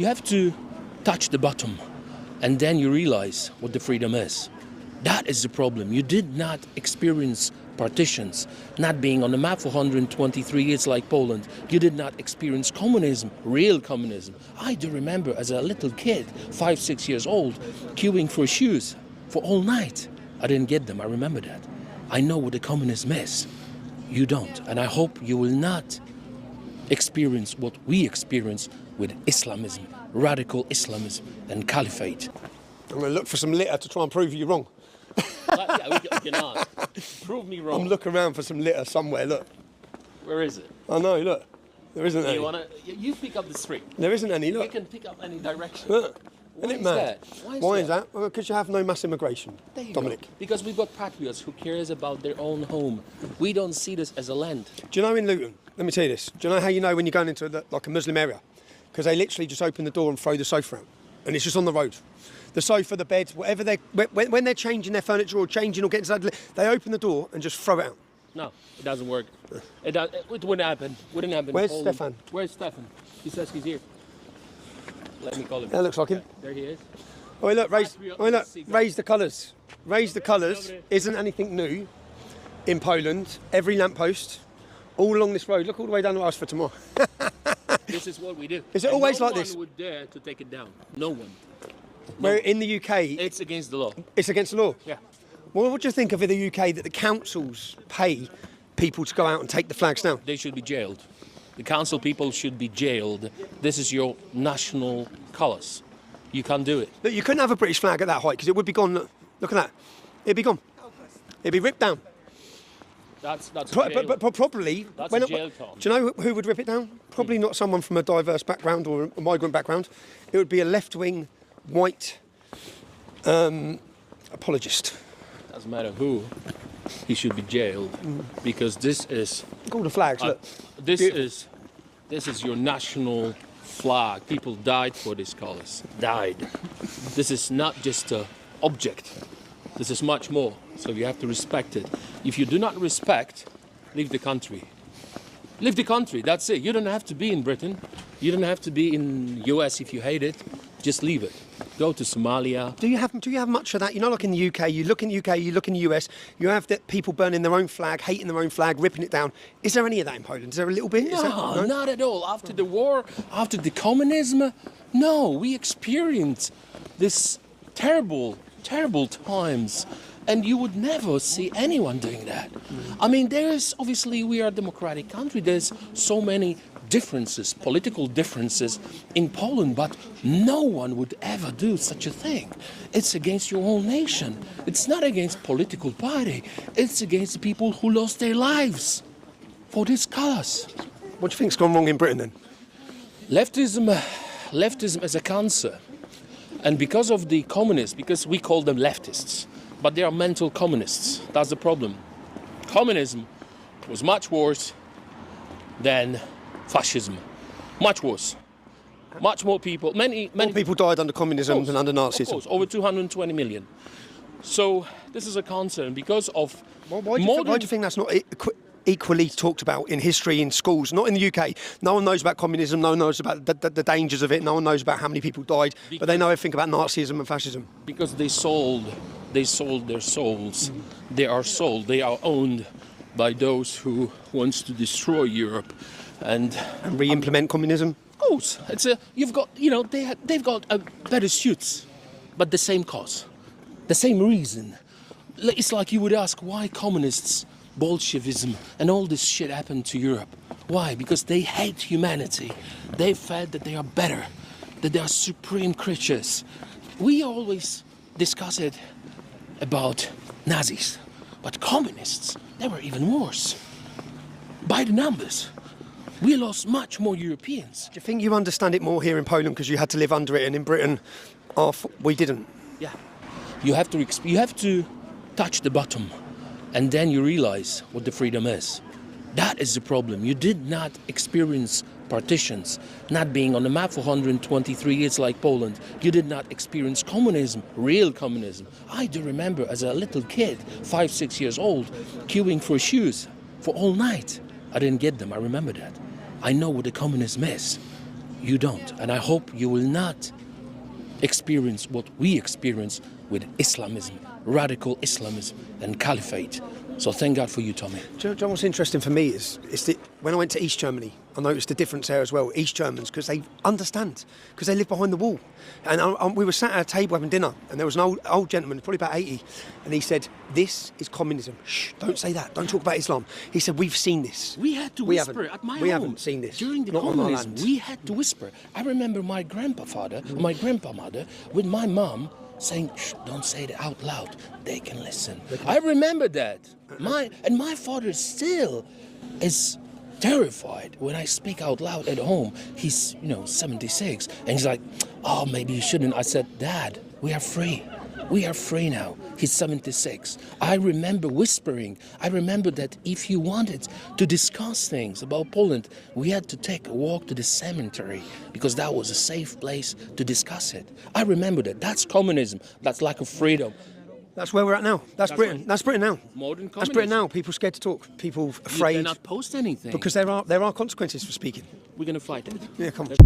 You have to touch the bottom, and then you realize what the freedom is. That is the problem. You did not experience partitions, not being on the map for 123 years like Poland. You did not experience communism, real communism. I do remember as a little kid, 5, 6 years old, queuing for shoes for all night. I didn't get them, I remember that. I know what the communism is. You don't, and I hope you will not experience what we experience with Islamism, radical Islamism and caliphate. I'm going to look for some litter to try and prove you wrong. Yeah, we can ask. Prove me wrong. I'm looking around for some litter somewhere, look. Where is it? I know, look. There isn't any. You pick up the street. There isn't any, You look. can pick up any direction. Look. Why Isn't it is mad? that? Why is that? Well, because you have no mass immigration, There you Dominik. go. Because we've got patriots who cares about their own home. We don't see this as a land. Do you know in Luton, let me tell you this, do you know how you know when you're going into like a Muslim area? Because they literally just open the door and throw the sofa out. And it's just on the road. The sofa, the bed, whatever when they're changing their furniture or changing or getting something, they open the door and just throw it out. No, it doesn't work. It wouldn't happen. Wouldn't happen. Where's in Poland. Stefan? Where's Stefan? He says he's here. Let me call him. That looks like him. There he is. Oh, look, raise the colours. Raise the colours isn't anything new in Poland. Every lamppost, all along this road, look all the way down the house for tomorrow. This is what we do. Is it always like this? No one would dare to take it down. No one. Where in the UK, It's against the law. it's against the law. Yeah. Well, what do you think of in the UK that the councils pay people to go out and take the flags down? They should be jailed. The council people should be jailed. This is your national colours. You can't do it. Look, you couldn't have a British flag at that height because it would be gone. Look at that. It'd be gone. It'd be ripped down. That's But probably. That's a jail term. Do you know who would rip it down? Probably not someone from a diverse background or a migrant background. It would be a left-wing, white apologist. Doesn't matter who. He should be jailed because this is. Look at all the flags. Look. This Beautiful. is your national flag. People died for these colours. Died. This is not just an object. This is much more. So you have to respect it. If you do not respect, leave the country. Leave the country. That's it. You don't have to be in Britain. You don't have to be in US if you hate it. Just leave it. Go to Somalia. Do you have much of that? You know, like in the UK, you look in the UK, you look in the US, you have the people burning their own flag, hating their own flag, ripping it down. Is there any of that in Poland? Is there a little bit? No, not at all. After the war, after the communism, no, we experienced this terrible, terrible times. And you would never see anyone doing that. I mean, obviously, we are a democratic country. There's so many differences, political differences in Poland, but no one would ever do such a thing. It's against your whole nation. It's not against political party. It's against the people who lost their lives for these colours. What do you think's gone wrong in Britain then? Leftism is a cancer. And because of the communists, because we call them leftists, but they are mental communists. That's the problem. Communism was much worse than fascism. Much worse. Much more people. Many More people died under communism than under Nazism. Of course, over 220 million. So this is a concern because of Why do you think that's not equally talked about in history in schools? Not in the UK. No one knows about communism. No one knows about the dangers of it. No one knows about how many people died. But they know everything about Nazism and fascism. Because they sold their souls. They are sold. They are owned by those who wants to destroy Europe and re-implement communism. Of course, they've got better suits, but the same cause, the same reason. It's like you would ask why communists, Bolshevism, and all this shit happened to Europe. Why? Because they hate humanity. They felt that they are better, that they are supreme creatures. We always discuss it about Nazis, but communists, they were even worse. By the numbers, we lost much more Europeans. Do you think you understand it more here in Poland because you had to live under it, and in Britain, we didn't? Yeah, you have to touch the bottom, and then you realize what the freedom is. That is the problem. You did not experience partitions, not being on the map for 123 years like Poland. You did not experience communism, real communism. I do remember as a little kid, 5, 6 years old, queuing for shoes for all night. I didn't get them, I remember that. I know what the communism is. You don't. And I hope you will not experience what we experience with Islamism, radical Islamism and caliphate. So thank God for you, Tommy. Do you know what's interesting for me is that when I went to East Germany, I noticed the difference there as well. East Germans, because they understand, because they live behind the wall. And we were sat at a table having dinner, and there was an old gentleman, probably about 80, and he said, "This is communism. Shh, don't say that. Don't talk about Islam." He said, "We've seen this." We had to whisper at my home. We haven't seen this. During the Not on our communism, land. we had to whisper. I remember my grandpa mother, with my mom, saying, "Shh, don't say it out loud. They can listen." I remember that. My father still is terrified when I speak out loud at home. He's 76, and he's like, "Oh, maybe you shouldn't." I said, "Dad, we are free. We are free now." He's 76. I remember whispering. I remember that if you wanted to discuss things about Poland, we had to take a walk to the cemetery because that was a safe place to discuss it. I remember that. That's communism. That's lack of freedom. That's where we're at now. That's Britain. right. That's Britain now. Modern That's communism. Britain now. People scared to talk. People You afraid. cannot post anything. Because there are consequences for speaking. We're going to fight it. Yeah, come on.